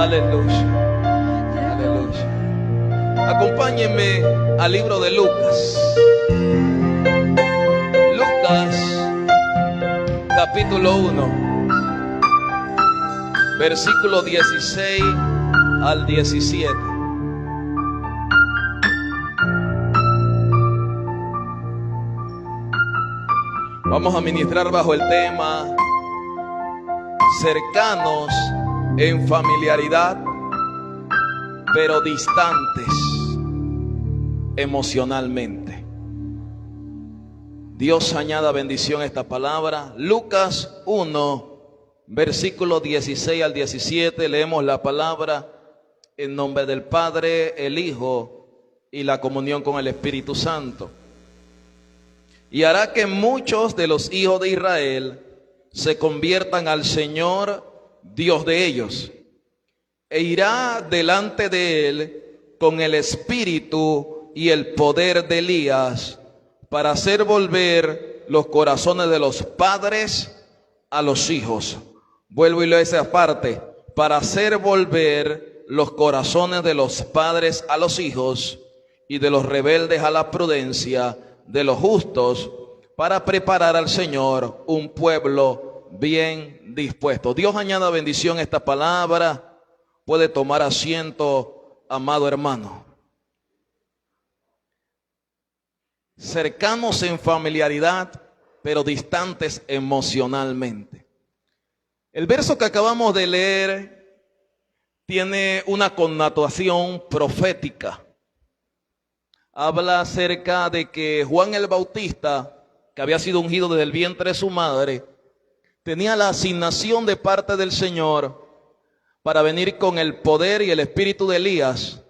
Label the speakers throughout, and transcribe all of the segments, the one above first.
Speaker 1: Aleluya. Aleluya. Acompáñenme al libro de Lucas. Lucas, capítulo 1, versículo 16 al 17. Vamos a ministrar bajo el tema cercanos en familiaridad, pero distantes emocionalmente. Dios añada bendición a esta palabra. Lucas 1, versículo 16 al 17. Leemos la palabra en nombre del Padre, el Hijo y la comunión con el Espíritu Santo. Y hará que muchos de los hijos de Israel se conviertan al Señor, Dios de ellos, e irá delante de él con el espíritu y el poder de Elías, para hacer volver los corazones de los padres a los hijos. Vuelvo y leo esa parte. Para hacer volver los corazones de los padres a los hijos, y de los rebeldes a la prudencia, de los justos, para preparar al Señor un pueblo bien dispuesto. Dios añada bendición a esta palabra. Puede tomar asiento, amado hermano. Cercanos en familiaridad, pero distantes emocionalmente. El verso que acabamos de leer tiene una connotación profética. Habla acerca de que Juan el Bautista, que había sido ungido desde el vientre de su madre, tenía la asignación de parte del Señor para venir con el poder y el espíritu de Elías,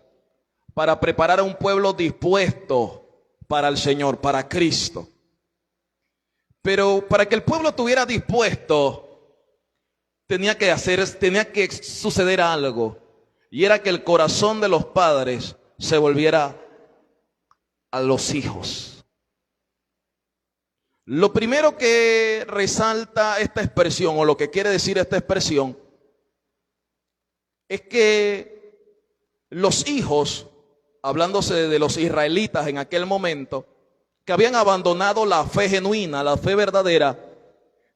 Speaker 1: para preparar a un pueblo dispuesto para el Señor, para Cristo. Pero para que el pueblo estuviera dispuesto, tenía que suceder algo, y era que el corazón de los padres se volviera a los hijos. Lo primero que resalta esta expresión, o lo que quiere decir esta expresión, es que los hijos, hablándose de los israelitas en aquel momento, que habían abandonado la fe genuina, la fe verdadera,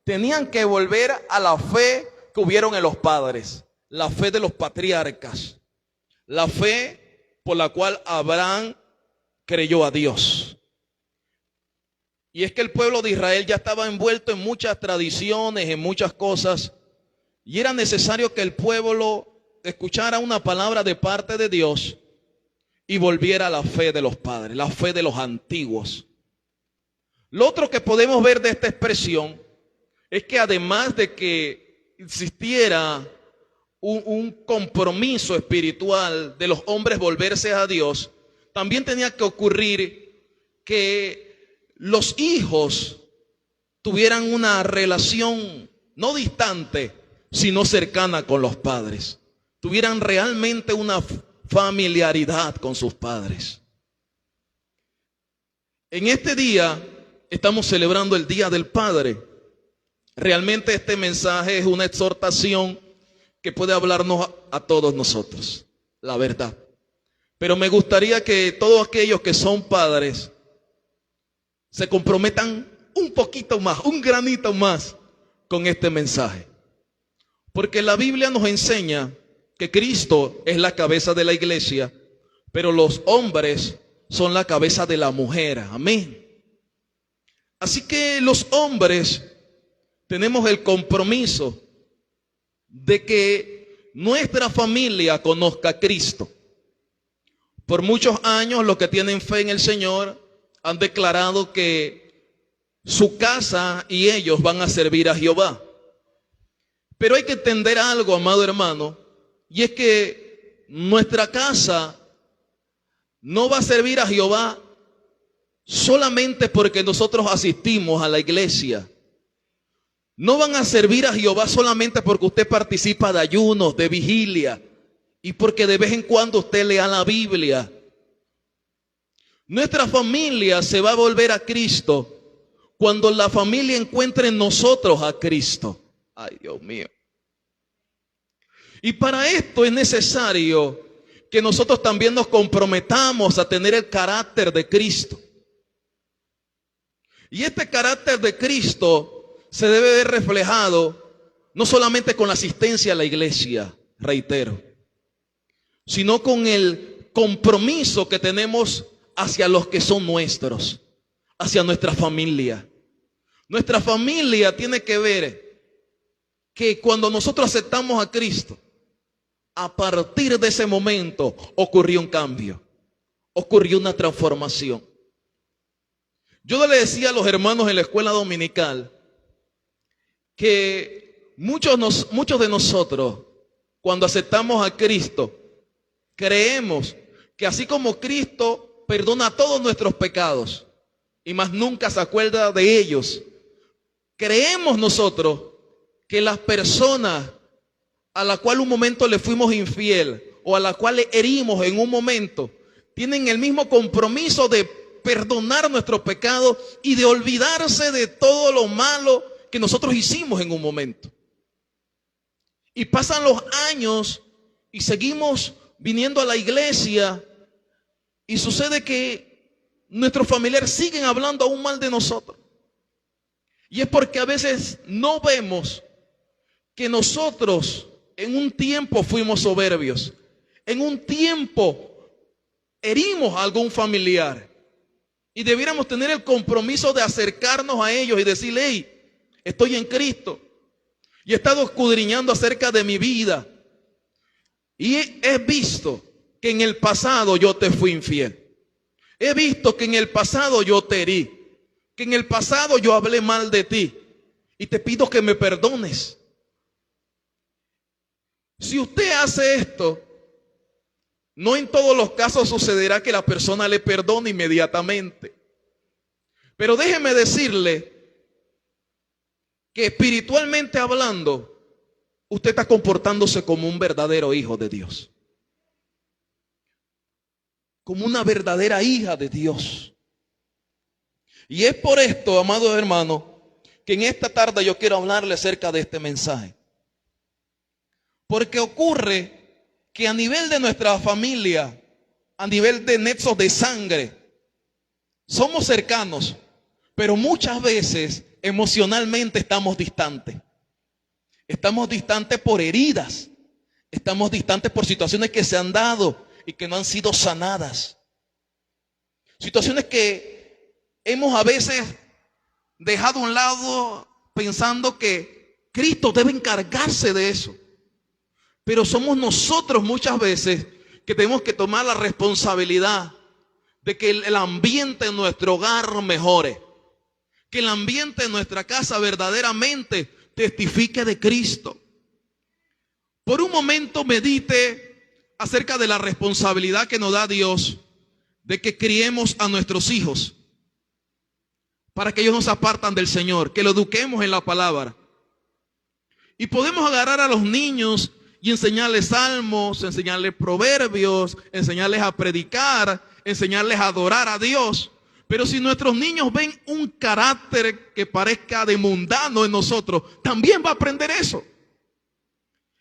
Speaker 1: tenían que volver a la fe que hubieron en los padres, la fe de los patriarcas, la fe por la cual Abraham creyó a Dios. Y es que el pueblo de Israel ya estaba envuelto en muchas tradiciones, en muchas cosas, y era necesario que el pueblo escuchara una palabra de parte de Dios y volviera a la fe de los padres, la fe de los antiguos. Lo otro que podemos ver de esta expresión es que además de que existiera un compromiso espiritual de los hombres volverse a Dios, también tenía que ocurrir que los hijos tuvieran una relación no distante, sino cercana con los padres. Tuvieran realmente una familiaridad con sus padres. En este día estamos celebrando el Día del Padre. Realmente este mensaje es una exhortación que puede hablarnos a todos nosotros, la verdad. Pero me gustaría que todos aquellos que son padres se comprometan un poquito más, un granito más con este mensaje. Porque la Biblia nos enseña que Cristo es la cabeza de la iglesia, pero los hombres son la cabeza de la mujer. Amén. Así que los hombres tenemos el compromiso de que nuestra familia conozca a Cristo. Por muchos años los que tienen fe en el Señor han declarado que su casa y ellos van a servir a Jehová. Pero hay que entender algo, amado hermano, y es que nuestra casa no va a servir a Jehová solamente porque nosotros asistimos a la iglesia. No van a servir a Jehová solamente porque usted participa de ayunos, de vigilia, y porque de vez en cuando usted lea la Biblia. Nuestra familia se va a volver a Cristo cuando la familia encuentre en nosotros a Cristo. Ay, Dios mío. Y para esto es necesario que nosotros también nos comprometamos a tener el carácter de Cristo. Y este carácter de Cristo se debe ver reflejado no solamente con la asistencia a la iglesia, reitero, sino con el compromiso que tenemos hacia los que son nuestros, hacia nuestra familia. Nuestra familia tiene que ver que cuando nosotros aceptamos a Cristo, a partir de ese momento ocurrió un cambio, ocurrió una transformación. Yo le decía a los hermanos en la escuela dominical que muchos de nosotros, cuando aceptamos a Cristo, creemos que así como Cristo perdona todos nuestros pecados y más nunca se acuerda de ellos, creemos nosotros que las personas a la cual un momento le fuimos infiel o a la cual le herimos en un momento, tienen el mismo compromiso de perdonar nuestros pecados y de olvidarse de todo lo malo que nosotros hicimos en un momento. Y pasan los años y seguimos viniendo a la iglesia y sucede que nuestros familiares siguen hablando aún mal de nosotros. Y es porque a veces no vemos que nosotros en un tiempo fuimos soberbios, en un tiempo herimos a algún familiar y debiéramos tener el compromiso de acercarnos a ellos y decirle: hey, estoy en Cristo y he estado escudriñando acerca de mi vida y he visto que en el pasado yo te fui infiel, he visto que en el pasado yo te herí, que en el pasado yo hablé mal de ti y te pido que me perdones. Si usted hace esto, no en todos los casos sucederá que la persona le perdone inmediatamente. Pero déjeme decirle que espiritualmente hablando, usted está comportándose como un verdadero hijo de Dios. Como una verdadera hija de Dios. Y es por esto, amados hermanos, que en esta tarde yo quiero hablarle acerca de este mensaje. Porque ocurre que a nivel de nuestra familia, a nivel de nexos de sangre, somos cercanos, pero muchas veces emocionalmente estamos distantes. Estamos distantes por heridas, estamos distantes por situaciones que se han dado y que no han sido sanadas. Situaciones que hemos a veces dejado a un lado pensando que Cristo debe encargarse de eso. Pero somos nosotros muchas veces que tenemos que tomar la responsabilidad de que el ambiente en nuestro hogar mejore. Que el ambiente en nuestra casa verdaderamente testifique de Cristo. Por un momento medite acerca de la responsabilidad que nos da Dios de que criemos a nuestros hijos para que ellos no se apartan del Señor, que lo eduquemos en la palabra. Y podemos agarrar a los niños y enseñarles salmos, enseñarles proverbios, enseñarles a predicar, enseñarles a adorar a Dios. Pero si nuestros niños ven un carácter que parezca de mundano en nosotros, también va a aprender eso.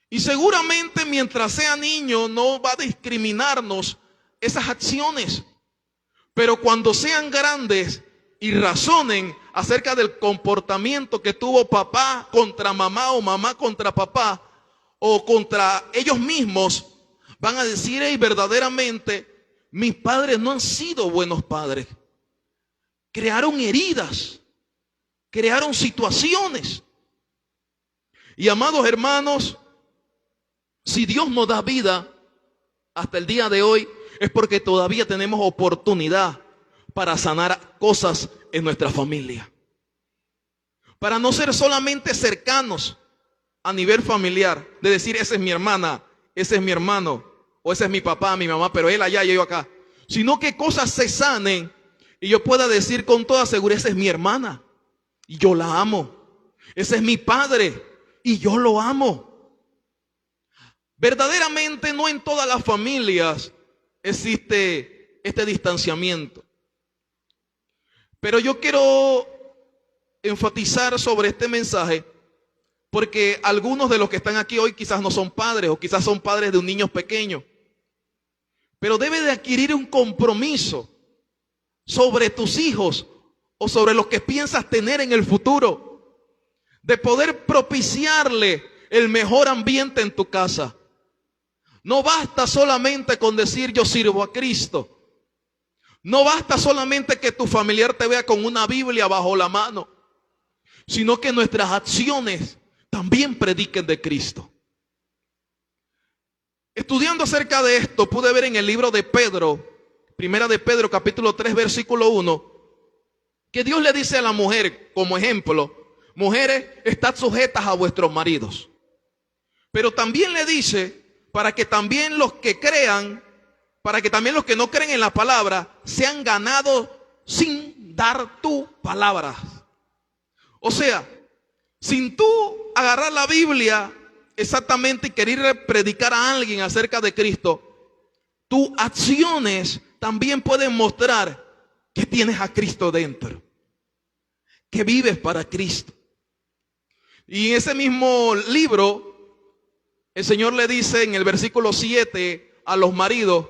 Speaker 1: Y seguramente mientras sea niño no va a discriminarnos esas acciones. Pero cuando sean grandes y razonen acerca del comportamiento que tuvo papá contra mamá o mamá contra papá, o contra ellos mismos, van a decir: hey, verdaderamente mis padres no han sido buenos padres. Crearon heridas, crearon situaciones. Y amados hermanos, si Dios nos da vida hasta el día de hoy, es porque todavía tenemos oportunidad para sanar cosas en nuestra familia. Para no ser solamente cercanos a nivel familiar, de decir: esa es mi hermana, ese es mi hermano, o ese es mi papá, mi mamá, pero él allá y yo acá. Sino que cosas se sanen y yo pueda decir con toda seguridad: esa es mi hermana y yo la amo. Ese es mi padre y yo lo amo. Verdaderamente no en todas las familias existe este distanciamiento. Pero yo quiero enfatizar sobre este mensaje Porque algunos de los que están aquí hoy quizás no son padres o quizás son padres de un niño pequeño. Pero debe de adquirir un compromiso sobre tus hijos o sobre los que piensas tener en el futuro, de poder propiciarle el mejor ambiente en tu casa. No basta solamente con decir yo sirvo a Cristo. No basta solamente que tu familiar te vea con una Biblia bajo la mano, sino que nuestras acciones también prediquen de Cristo. Estudiando acerca de esto, pude ver en el libro de Pedro, primera de Pedro, capítulo 3, versículo 1, que Dios le dice a la mujer, como ejemplo, mujeres, estad sujetas a vuestros maridos. Pero también le dice, para que también los que crean, para que también los que no creen en la palabra, sean ganados sin dar tu palabra. O sea, sin tú agarrar la Biblia exactamente y querer predicar a alguien acerca de Cristo, tus acciones también pueden mostrar que tienes a Cristo dentro, que vives para Cristo. Y en ese mismo libro, el Señor le dice en el versículo 7 a los maridos,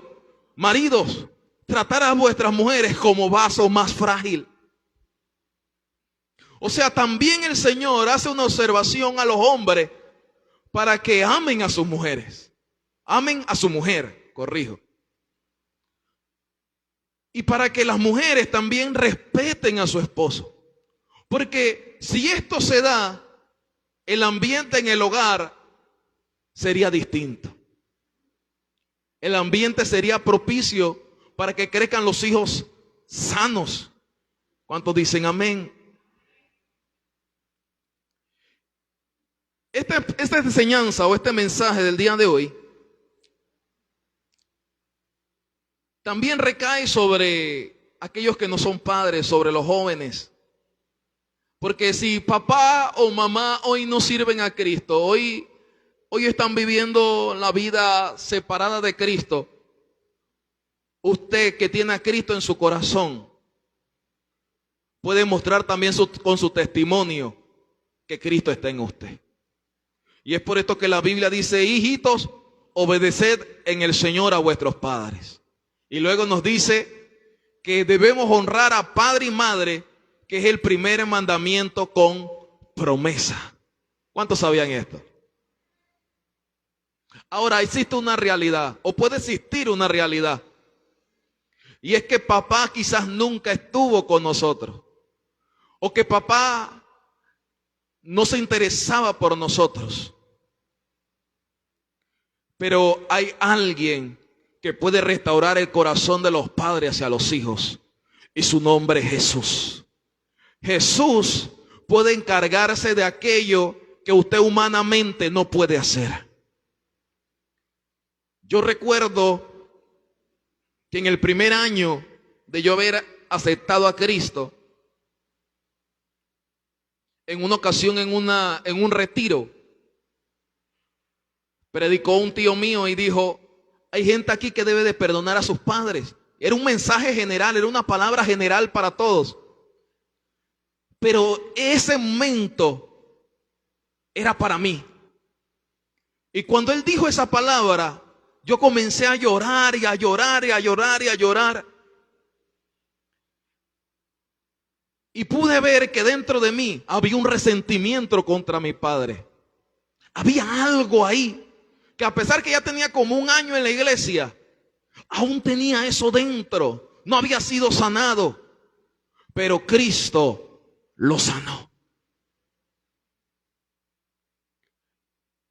Speaker 1: maridos, tratad a vuestras mujeres como vaso más frágil. O sea, también el Señor hace una observación a los hombres para que amen a sus mujeres. Amen a su mujer, corrijo. Y para que las mujeres también respeten a su esposo. Porque si esto se da, el ambiente en el hogar sería distinto. El ambiente sería propicio para que crezcan los hijos sanos. ¿Cuántos dicen amén? Esta enseñanza o este mensaje del día de hoy también recae sobre aquellos que no son padres, sobre los jóvenes. Porque si papá o mamá hoy no sirven a Cristo, hoy están viviendo la vida separada de Cristo, usted que tiene a Cristo en su corazón puede mostrar también con su testimonio que Cristo está en usted. Y es por esto que la Biblia dice, hijitos, obedeced en el Señor a vuestros padres. Y luego nos dice que debemos honrar a padre y madre, que es el primer mandamiento con promesa. ¿Cuántos sabían esto? Ahora existe una realidad, o puede existir una realidad. Y es que papá quizás nunca estuvo con nosotros. O que papá no se interesaba por nosotros. Pero hay alguien que puede restaurar el corazón de los padres hacia los hijos. Y su nombre es Jesús. Jesús puede encargarse de aquello que usted humanamente no puede hacer. Yo recuerdo que en el primer año de yo haber aceptado a Cristo, en una ocasión en un retiro, predicó un tío mío y dijo, hay gente aquí que debe de perdonar a sus padres. Era un mensaje general, era una palabra general para todos. Pero ese momento era para mí. Y cuando él dijo esa palabra, yo comencé a llorar y a llorar y a llorar y a llorar. Y pude ver que dentro de mí había un resentimiento contra mi padre. Había algo ahí que a pesar que ya tenía como un año en la iglesia, aún tenía eso dentro. No había sido sanado, pero Cristo lo sanó.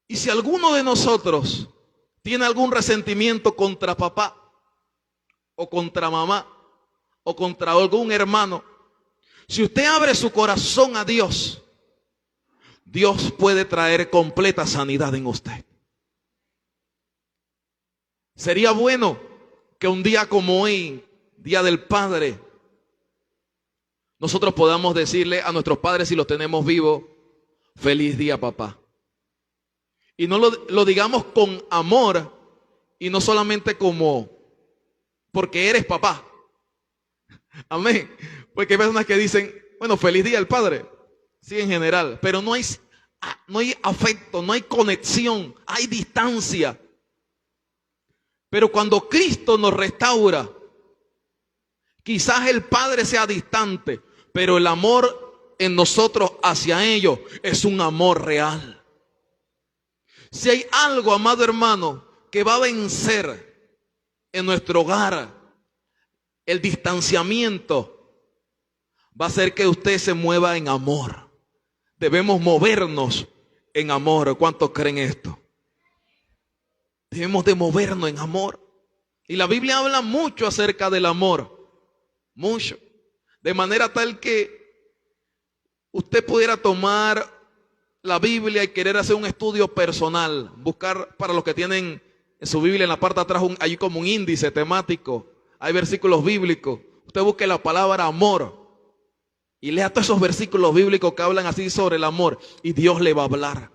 Speaker 1: Y si alguno de nosotros tiene algún resentimiento contra papá o contra mamá o contra algún hermano, si usted abre su corazón a Dios, Dios puede traer completa sanidad en usted. Sería bueno que un día como hoy, Día del Padre, nosotros podamos decirle a nuestros padres, si los tenemos vivos, feliz día, papá. Y no lo digamos con amor y no solamente como porque eres papá. Amén. Porque hay personas que dicen, bueno, feliz día al padre. Sí, en general. Pero no hay no hay afecto, no hay conexión, hay distancia. Pero cuando Cristo nos restaura, quizás el Padre sea distante, pero el amor en nosotros hacia ellos es un amor real. Si hay algo, amado hermano, que va a vencer en nuestro hogar, el distanciamiento, va a hacer que usted se mueva en amor. Debemos movernos en amor. ¿Cuántos creen esto? Debemos de movernos en amor. Y la Biblia habla mucho acerca del amor. Mucho. De manera tal que usted pudiera tomar la Biblia y querer hacer un estudio personal. Buscar, para los que tienen en su Biblia en la parte de atrás hay como un índice temático. Hay versículos bíblicos. Usted busque la palabra amor y lea todos esos versículos bíblicos que hablan así sobre el amor, y Dios le va a hablar.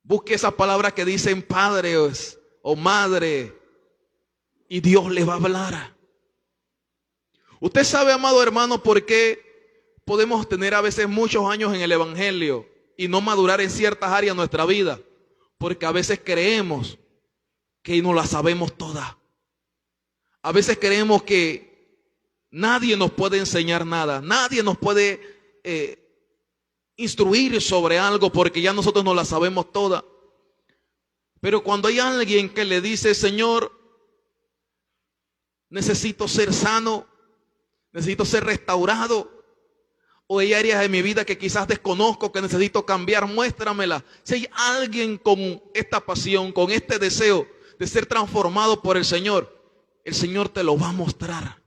Speaker 1: Busque esas palabras que dicen padre o madre, y Dios le va a hablar. Usted sabe, amado hermano, por qué podemos tener a veces muchos años en el evangelio y no madurar en ciertas áreas de nuestra vida. Porque a veces creemos que no la sabemos toda. A veces creemos que nadie nos puede enseñar nada. Nadie nos puede instruir sobre algo porque ya nosotros no la sabemos toda. Pero cuando hay alguien que le dice, Señor, necesito ser sano, necesito ser restaurado, o hay áreas de mi vida que quizás desconozco, que necesito cambiar, muéstramela. Si hay alguien con esta pasión, con este deseo de ser transformado por el Señor te lo va a mostrar.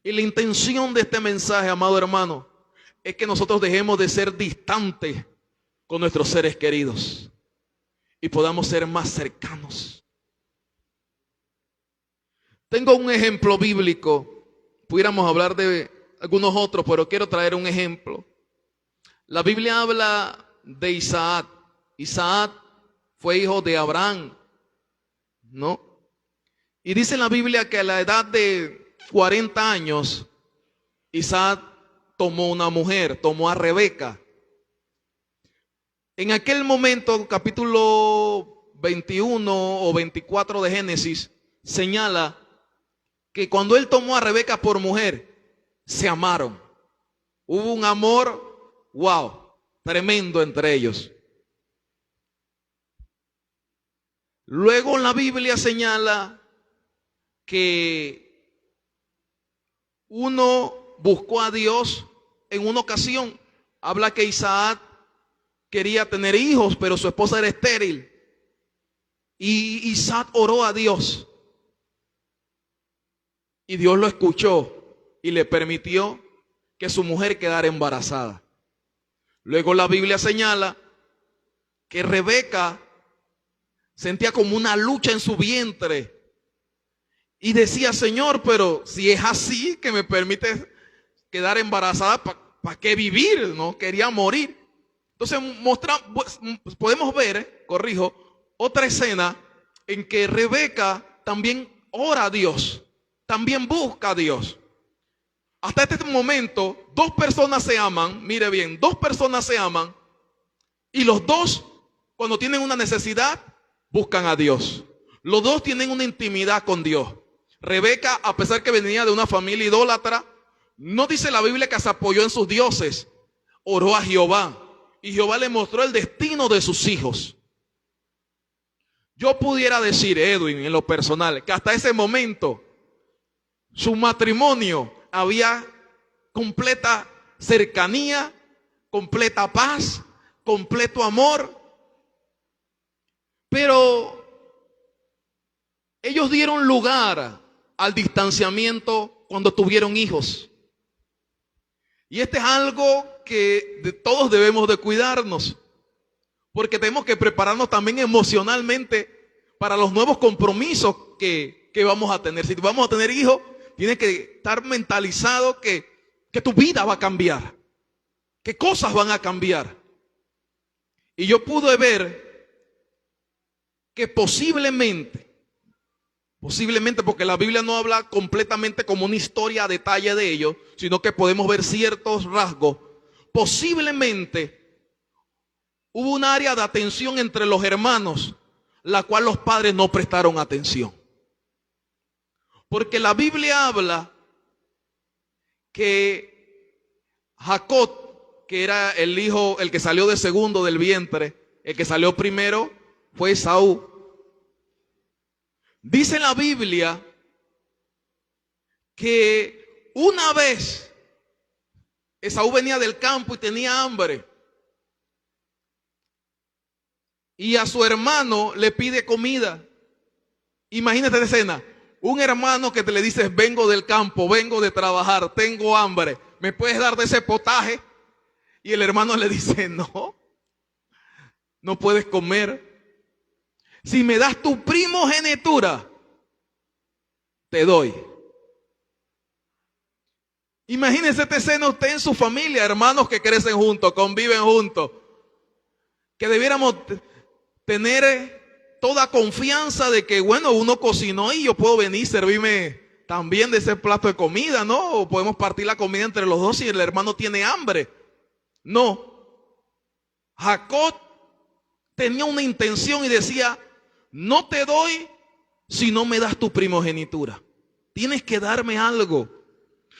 Speaker 1: Y la intención de este mensaje, amado hermano, es que nosotros dejemos de ser distantes con nuestros seres queridos y podamos ser más cercanos. Tengo un ejemplo bíblico. Pudiéramos hablar de algunos otros, pero quiero traer un ejemplo. La Biblia habla de Isaac. Isaac fue hijo de Abraham, ¿no? Y dice en la Biblia que a la edad de 40 años, Isaac tomó una mujer, tomó a Rebeca. En aquel momento, capítulo 21 o 24 de Génesis, señala que cuando él tomó a Rebeca por mujer, se amaron. Hubo un amor, wow, tremendo entre ellos. Luego la Biblia señala que uno buscó a Dios en una ocasión. Habla que Isaac quería tener hijos, pero su esposa era estéril. Y Isaac oró a Dios. Y Dios lo escuchó y le permitió que su mujer quedara embarazada. Luego la Biblia señala que Rebeca sentía como una lucha en su vientre y decía, Señor, pero si es así que me permites quedar embarazada, ¿para qué vivir? No quería morir. Entonces podemos ver, otra escena en que Rebeca también ora a Dios, también busca a Dios. Hasta este momento, dos personas se aman, mire bien, dos personas se aman y los dos, cuando tienen una necesidad, buscan a Dios. Los dos tienen una intimidad con Dios. Rebeca, a pesar que venía de una familia idólatra, no dice la Biblia que se apoyó en sus dioses, oró a Jehová y Jehová le mostró el destino de sus hijos. Yo pudiera decir, Edwin, en lo personal, que hasta ese momento su matrimonio había completa cercanía, completa paz, completo amor. Pero ellos dieron lugar al distanciamiento cuando tuvieron hijos. Y este es algo que todos debemos de cuidarnos, porque tenemos que prepararnos también emocionalmente para los nuevos compromisos que vamos a tener. Si vamos a tener hijos, tienes que estar mentalizado que tu vida va a cambiar, que cosas van a cambiar. Y yo pude ver que posiblemente Posiblemente porque la Biblia no habla completamente como una historia a detalle de ello, sino que podemos ver ciertos rasgos. Posiblemente hubo un área de atención entre los hermanos, la cual los padres no prestaron atención. Porque la Biblia habla que Jacob, que era el hijo, el que salió de segundo del vientre, el que salió primero fue Esaú. Dice la Biblia que una vez Esaú venía del campo y tenía hambre. Y a su hermano le pide comida. Imagínate la escena. Un hermano que te le dices, vengo del campo, vengo de trabajar, tengo hambre, ¿me puedes dar de ese potaje? Y el hermano le dice, no, no puedes comer. Si me das tu primogenitura, te doy. Imagínese esta escena usted en su familia, hermanos que crecen juntos, conviven juntos, que debiéramos tener toda confianza de que, bueno, uno cocinó y yo puedo venir y servirme también de ese plato de comida, ¿no? O podemos partir la comida entre los dos si el hermano tiene hambre. No. Jacob tenía una intención y decía, no te doy si no me das tu primogenitura. Tienes que darme algo.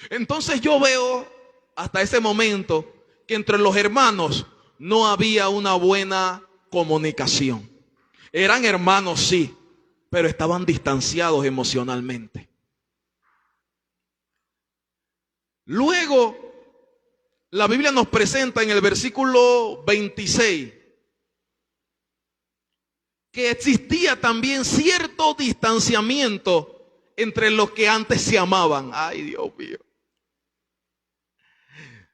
Speaker 1: Entonces yo veo hasta ese momento que entre los hermanos no había una buena comunicación. Eran hermanos, sí, pero estaban distanciados emocionalmente. Luego, la Biblia nos presenta en el versículo 26 que existía también cierto distanciamiento entre los que antes se amaban. Ay, Dios mío.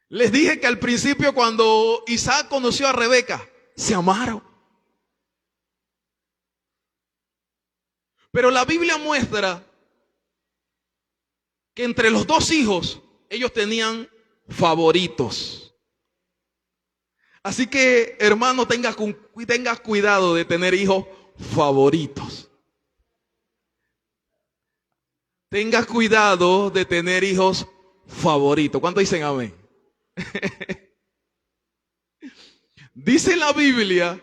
Speaker 1: Les dije que al principio cuando Isaac conoció a Rebeca, se amaron. Pero la Biblia muestra que entre los dos hijos, ellos tenían favoritos. Así que, hermano, tengas cuidado de tener hijos favoritos. Tengas cuidado de tener hijos favoritos. ¿Cuántos dicen amén? Dice la Biblia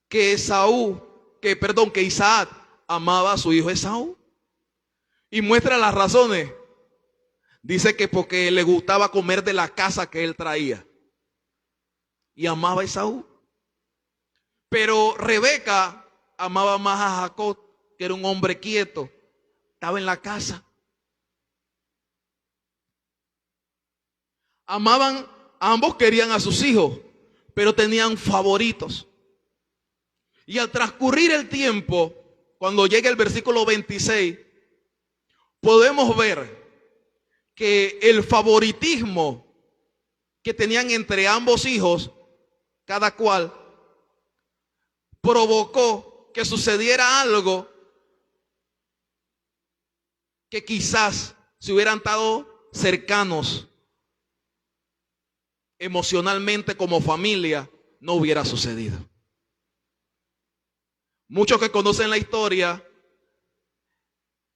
Speaker 1: que Isaac amaba a su hijo Esaú. Y muestra las razones. Dice que porque le gustaba comer de la casa que él traía. Y amaba a Esaú. Pero Rebeca amaba más a Jacob, que era un hombre quieto. Estaba en la casa. Ambos querían a sus hijos, pero tenían favoritos. Y al transcurrir el tiempo, cuando llega el versículo 26, podemos ver que el favoritismo que tenían entre ambos hijos, cada cual, provocó que sucediera algo que quizás si hubieran estado cercanos emocionalmente como familia, no hubiera sucedido. Muchos que conocen la historia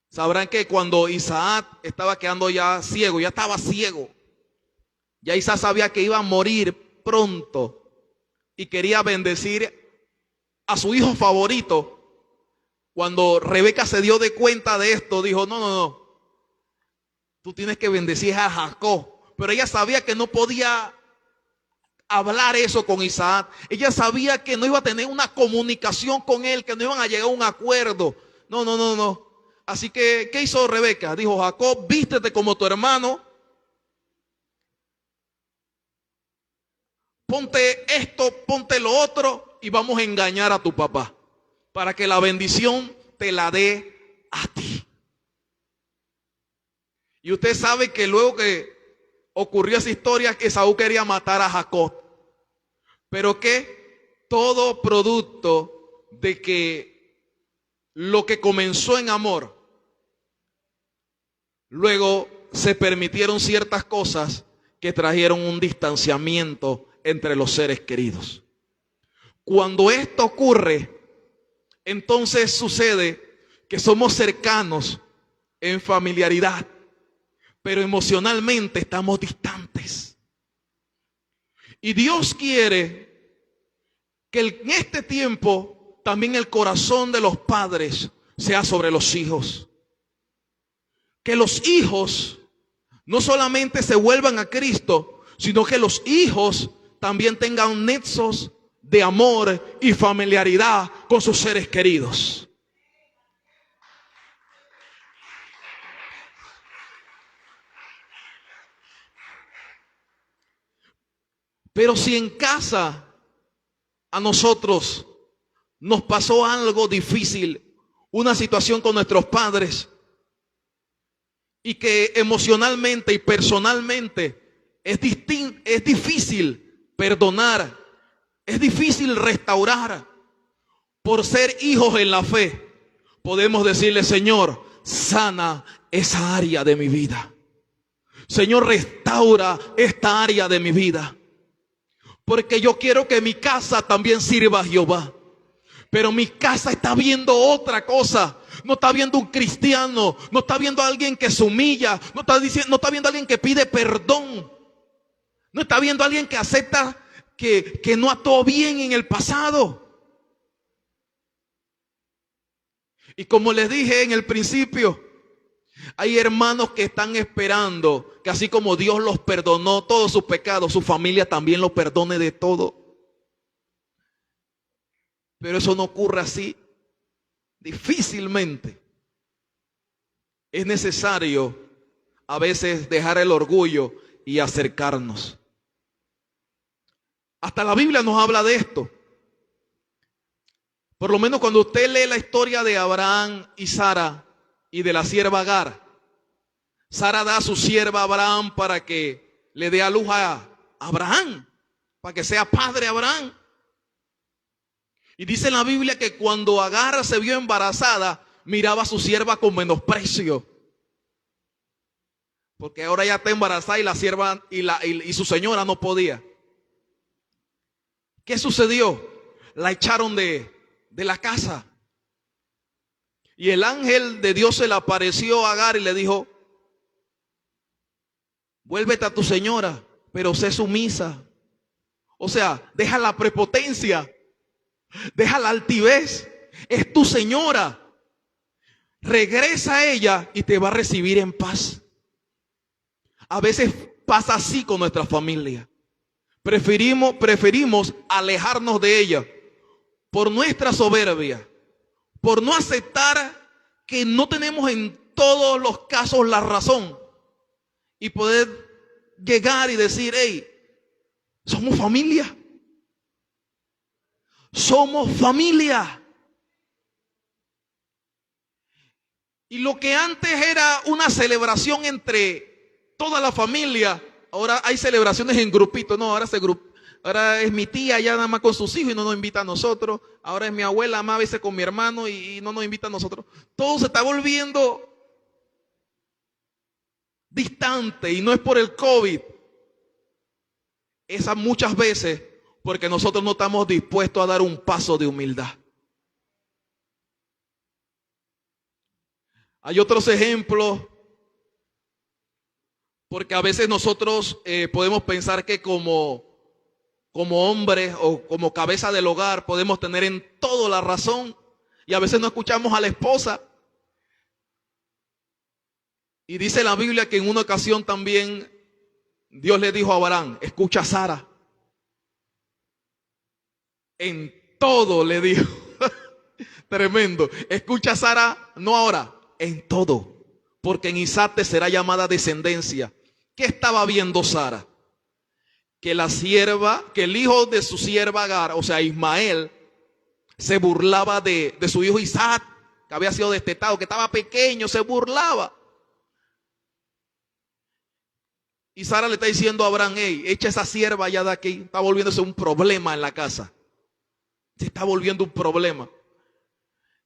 Speaker 1: sabrán que cuando Isaac estaba quedando ya ciego, ya estaba ciego, ya Isaac sabía que iba a morir pronto y quería bendecir a su hijo favorito. Cuando Rebeca se dio de cuenta de esto, dijo, no, tú tienes que bendecir a Jacob. Pero ella sabía que no podía hablar eso con Isaac. Ella sabía que no iba a tener una comunicación con él, que no iban a llegar a un acuerdo. No. Así que, ¿qué hizo Rebeca? Dijo, Jacob, vístete como tu hermano. Ponte esto, ponte lo otro y vamos a engañar a tu papá para que la bendición te la dé a ti. Y usted sabe que luego que ocurrió esa historia, que Esaú quería matar a Jacob. Pero que todo producto de que lo que comenzó en amor, luego se permitieron ciertas cosas que trajeron un distanciamiento entre los seres queridos. Cuando esto ocurre, entonces sucede que somos cercanos en familiaridad, pero emocionalmente estamos distantes. Y Dios quiere que en este tiempo también el corazón de los padres sea sobre los hijos. Que los hijos no solamente se vuelvan a Cristo, sino que los hijos también tengan nexos de amor y familiaridad con sus seres queridos. Pero si en casa a nosotros nos pasó algo difícil, una situación con nuestros padres, y que emocionalmente y personalmente es difícil perdonar, es difícil restaurar, por ser hijos en la fe, podemos decirle: Señor, sana esa área de mi vida. Señor, restaura esta área de mi vida. Porque yo quiero que mi casa también sirva a Jehová. Pero mi casa está viendo otra cosa. No está viendo un cristiano. No está viendo a alguien que se humilla. No está viendo a alguien que pide perdón. No está viendo a alguien que acepta que no actuó bien en el pasado. Y como les dije en el principio, hay hermanos que están esperando que así como Dios los perdonó todos sus pecados, su familia también los perdone de todo. Pero eso no ocurre así. Difícilmente. Es necesario a veces dejar el orgullo y acercarnos. Hasta la Biblia nos habla de esto. Por lo menos cuando usted lee la historia de Abraham y Sara y de la sierva Agar. Sara da a su sierva a Abraham para que le dé a luz a Abraham, para que sea padre Abraham. Y dice en la Biblia que cuando Agar se vio embarazada, miraba a su sierva con menosprecio. Porque ahora ya está embarazada y la sierva y su señora no podía. ¿Qué sucedió? La echaron de la casa. Y el ángel de Dios se le apareció a Agar y le dijo: vuélvete a tu señora, pero sé sumisa. O sea, deja la prepotencia, deja la altivez. Es tu señora. Regresa a ella y te va a recibir en paz. A veces pasa así con nuestra familia. Preferimos alejarnos de ella por nuestra soberbia, por no aceptar que no tenemos en todos los casos la razón y poder llegar y decir: hey, somos familia. Somos familia. Y lo que antes era una celebración entre toda la familia, ahora hay celebraciones en grupitos. No, ahora es mi tía ya nada más con sus hijos y no nos invita a nosotros. Ahora es mi abuela más a veces con mi hermano y no nos invita a nosotros. Todo se está volviendo distante y no es por el COVID. Es muchas veces porque nosotros no estamos dispuestos a dar un paso de humildad. Hay otros ejemplos, porque a veces nosotros podemos pensar que como hombres o como cabeza del hogar podemos tener en todo la razón y a veces no escuchamos a la esposa. Y dice la Biblia que en una ocasión también Dios le dijo a Abraham: escucha a Sara. En todo le dijo. Tremendo. Escucha a Sara, no ahora, en todo. Porque en Isaac te será llamada descendencia. ¿Qué estaba viendo Sara? Que el hijo de su sierva Agar, o sea Ismael, se burlaba de su hijo Isaac, que había sido destetado, que estaba pequeño, se burlaba. Y Sara le está diciendo a Abraham: hey, echa esa sierva allá de aquí, está volviéndose un problema en la casa. Se está volviendo un problema.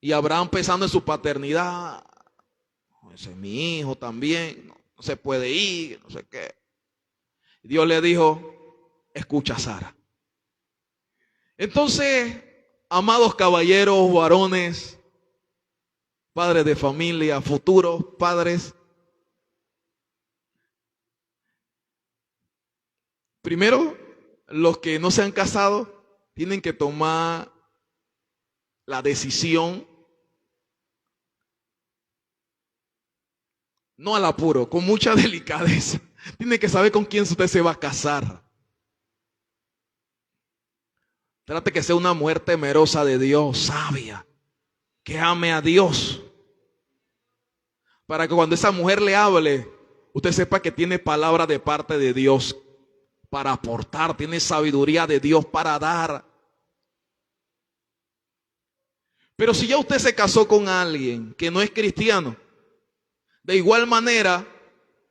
Speaker 1: Y Abraham, pensando en su paternidad: ese es mi hijo también, no se puede ir, no sé qué. Dios le dijo: escucha a Sara. Entonces, amados caballeros, varones, padres de familia, futuros padres. Primero, los que no se han casado tienen que tomar la decisión, no al apuro, con mucha delicadeza. Tiene que saber con quién usted se va a casar. Trate que sea una mujer temerosa de Dios, sabia, que ame a Dios. Para que cuando esa mujer le hable, usted sepa que tiene palabra de parte de Dios para aportar, tiene sabiduría de Dios para dar. Pero si ya usted se casó con alguien que no es cristiano, de igual manera,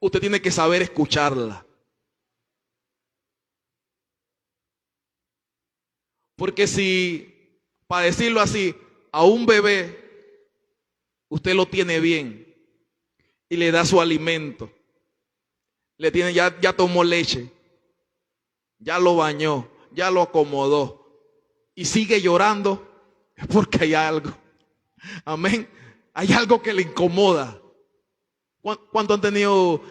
Speaker 1: usted tiene que saber escucharla. Porque si, para decirlo así, a un bebé usted lo tiene bien y le da su alimento, le tiene, ya tomó leche, ya lo bañó, ya lo acomodó y sigue llorando, es porque hay algo. Amén. Hay algo que le incomoda. ¿Cuánto han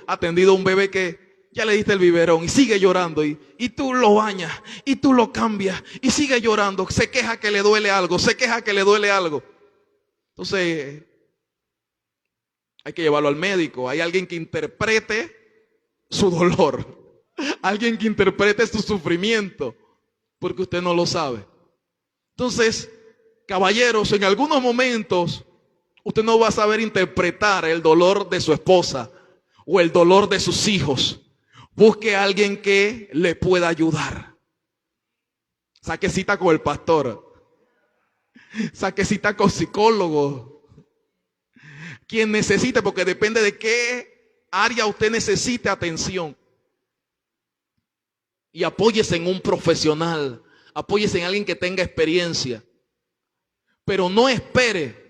Speaker 1: atendido a un bebé que ya le diste el biberón y sigue llorando y tú lo bañas y tú lo cambias y sigue llorando? Se queja que le duele algo, se queja que le duele algo. Entonces hay que llevarlo al médico. Hay alguien que interprete su dolor, alguien que interprete su sufrimiento, porque usted no lo sabe. Entonces, caballeros, en algunos momentos usted no va a saber interpretar el dolor de su esposa o el dolor de sus hijos. Busque a alguien que le pueda ayudar. Saque cita con el pastor. Saque cita con psicólogo. Quien necesite, porque depende de qué área usted necesite atención. Y apóyese en un profesional. Apóyese en alguien que tenga experiencia. Pero no espere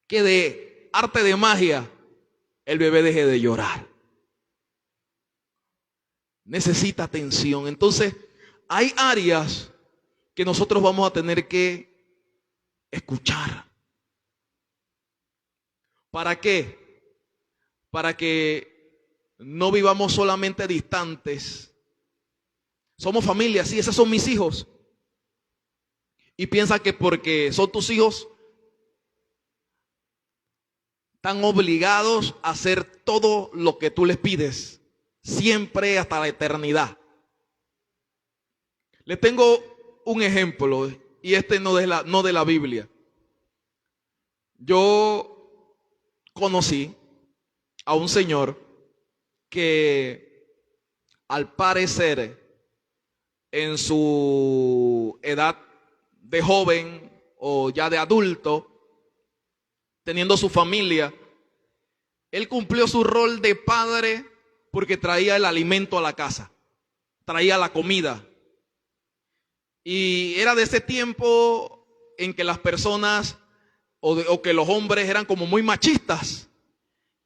Speaker 1: que de arte de magia el bebé deje de llorar. Necesita atención. Entonces, hay áreas que nosotros vamos a tener que escuchar. ¿Para qué? Para que no vivamos solamente distantes. Somos familia, sí, esos son mis hijos. Y piensa que porque son tus hijos, están obligados a hacer todo lo que tú les pides, siempre hasta la eternidad. Le tengo un ejemplo, y este no de la Biblia. Yo conocí a un señor que, al parecer, en su edad de joven o ya de adulto, teniendo su familia, él cumplió su rol de padre porque traía el alimento a la casa, traía la comida. Y era de ese tiempo en que las personas o que los hombres eran como muy machistas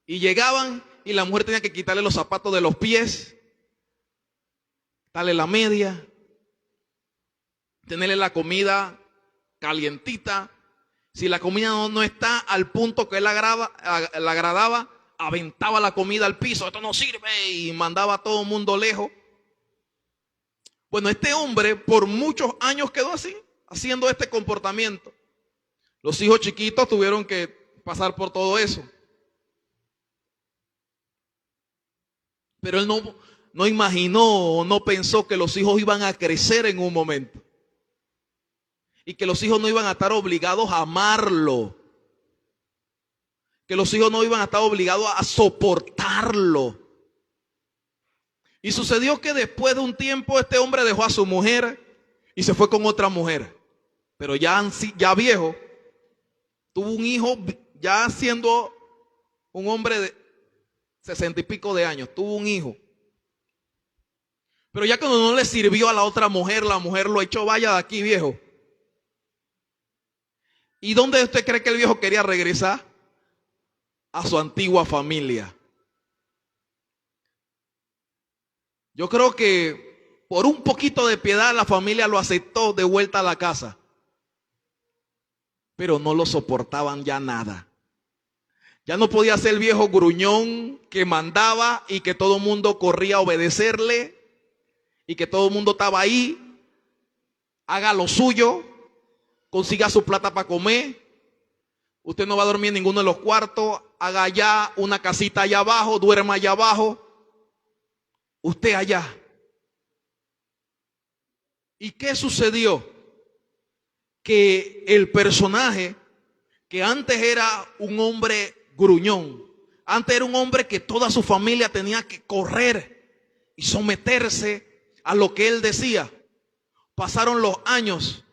Speaker 1: y llegaban y la mujer tenía que quitarle los zapatos de los pies, darle la media, tenerle la comida calientita. Si la comida no está al punto que él le agradaba, aventaba la comida al piso. Esto no sirve, y mandaba a todo el mundo lejos. Bueno, este hombre por muchos años quedó así, haciendo este comportamiento. Los hijos chiquitos tuvieron que pasar por todo eso. Pero él no imaginó o no pensó que los hijos iban a crecer en un momento. Y que los hijos no iban a estar obligados a amarlo. Que los hijos no iban a estar obligados a soportarlo. Y sucedió que después de un tiempo este hombre dejó a su mujer y se fue con otra mujer. Pero ya viejo, tuvo un hijo, ya siendo un hombre de 60 y pico de años, tuvo un hijo. Pero ya cuando no le sirvió a la otra mujer, la mujer lo echó: vaya de aquí, viejo. ¿Y dónde usted cree que el viejo quería regresar? A su antigua familia. Yo creo que por un poquito de piedad la familia lo aceptó de vuelta a la casa. pero no lo soportaban ya nada. Ya no podía ser el viejo gruñón que mandaba y que todo el mundo corría a obedecerle y que todo el mundo estaba ahí. Haga lo suyo, consiga su plata para comer. Usted no va a dormir en ninguno de los cuartos. Haga allá una casita allá abajo, duerma allá abajo. Usted allá. ¿Y qué sucedió? Que el personaje que antes era un hombre gruñón, antes era un hombre que toda su familia tenía que correr y someterse a lo que él decía. Pasaron los años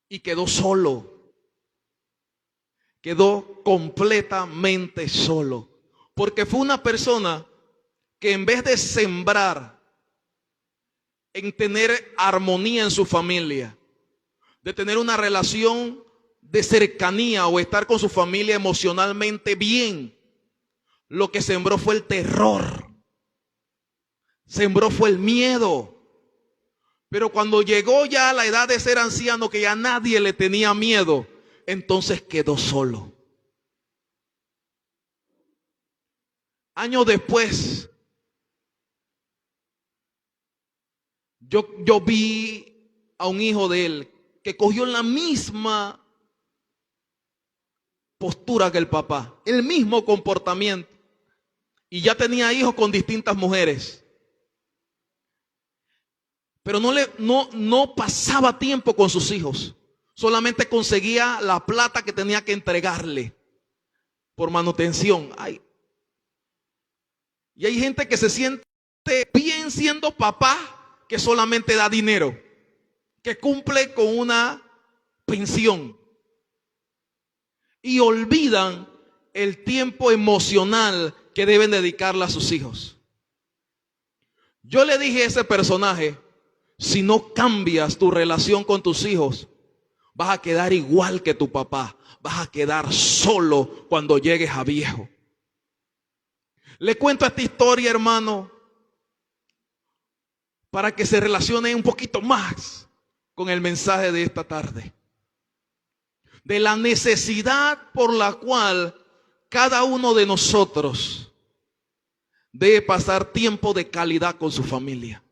Speaker 1: y quedó solo. Quedó completamente solo. Porque fue una persona que en vez de sembrar en tener armonía en su familia, de tener una relación de cercanía o estar con su familia emocionalmente bien, lo que sembró fue el terror. Sembró fue el miedo. Pero cuando llegó ya a la edad de ser anciano, que ya nadie le tenía miedo, entonces quedó solo. Años después, yo vi a un hijo de él que cogió la misma postura que el papá, el mismo comportamiento, y ya tenía hijos con distintas mujeres. Pero no pasaba tiempo con sus hijos. Solamente conseguía la plata que tenía que entregarle por manutención. Ay. Y hay gente que se siente bien siendo papá, que solamente da dinero, que cumple con una pensión. Y olvidan el tiempo emocional que deben dedicarle a sus hijos. Yo le dije a ese personaje: si no cambias tu relación con tus hijos, vas a quedar igual que tu papá. Vas a quedar solo cuando llegues a viejo. Le cuento esta historia, hermano, para que se relacione un poquito más con el mensaje de esta tarde. De la necesidad por la cual cada uno de nosotros debe pasar tiempo de calidad con su familia.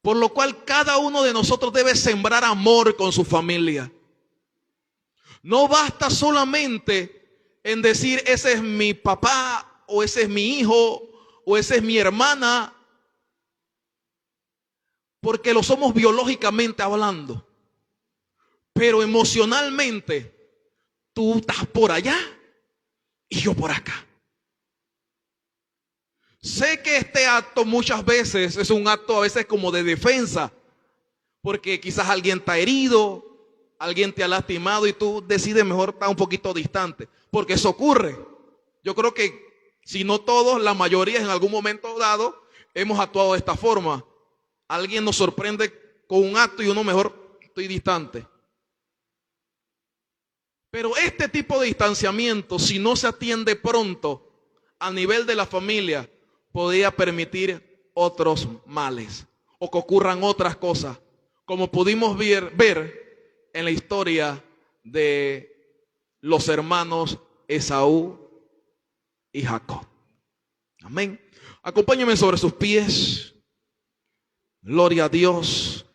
Speaker 1: Por lo cual cada uno de nosotros debe sembrar amor con su familia. No basta solamente en decir ese es mi papá, o ese es mi hijo, o esa es mi hermana, porque lo somos biológicamente hablando. Pero emocionalmente tú estás por allá y yo por acá. Sé que este acto muchas veces es un acto a veces como de defensa, porque quizás alguien te ha herido, alguien te ha lastimado y tú decides mejor estar un poquito distante, porque eso ocurre. Yo creo que si no todos, la mayoría en algún momento dado hemos actuado de esta forma. Alguien nos sorprende con un acto y uno mejor estoy distante. Pero este tipo de distanciamiento, si no se atiende pronto a nivel de la familia, podría permitir otros males o que ocurran otras cosas, como pudimos ver en la historia de los hermanos Esaú y Jacob. Amén. Acompáñenme sobre sus pies. Gloria a Dios.